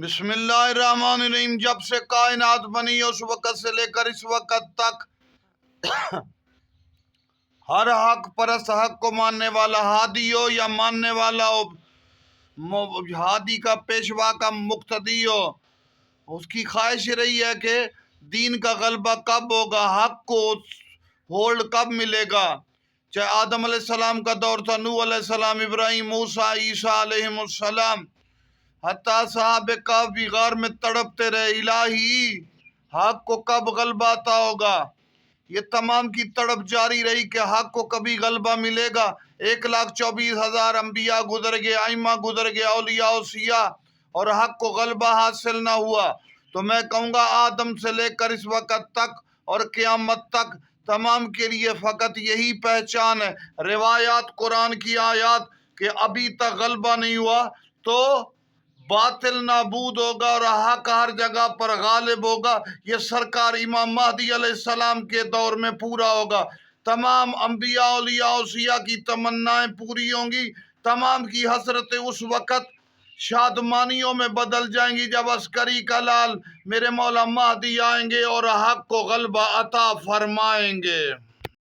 بسم اللہ الرحمن الرحیم۔ جب سے کائنات بنی اس وقت سے لے کر اس وقت تک ہر حق پرست حق کو ماننے والا ہادی ہو یا ماننے والا ہو، ہادی کا پیشوا کا مقتدی ہو، اس کی خواہش رہی ہے کہ دین کا غلبہ کب ہوگا، حق کو ہولڈ کب ملے گا۔ چاہے آدم علیہ السلام کا دور تھا، نوح علیہ السلام، ابراہیم، موسیٰ، عیسیٰ علیہ السلام، حتیٰ صحابہ کہف بھی غار میں تڑپتے رہے، الہی حق کو کب غلبہ عطا ہوگا۔ یہ تمام کی تڑپ جاری رہی کہ حق کو کبھی غلبہ ملے گا۔ 1,24,000 انبیاء گزر گئے، ائمہ گزر گئے، اولیاء و صیاح، اور حق کو غلبہ حاصل نہ ہوا۔ تو میں کہوں گا آدم سے لے کر اس وقت تک اور قیامت تک تمام کے لیے فقط یہی پہچان ہے، روایات، قرآن کی آیات، کہ ابھی تک غلبہ نہیں ہوا تو باطل نابود ہوگا اور حق ہر جگہ پر غالب ہوگا۔ یہ سرکار امام مہدی علیہ السلام کے دور میں پورا ہوگا۔ تمام انبیاء، اولیاء و صیاح کی تمنائیں پوری ہوں گی، تمام کی حسرتیں اس وقت شادمانیوں میں بدل جائیں گی جب عسکری کا لال میرے مولا مہدی آئیں گے اور حق کو غلبہ عطا فرمائیں گے۔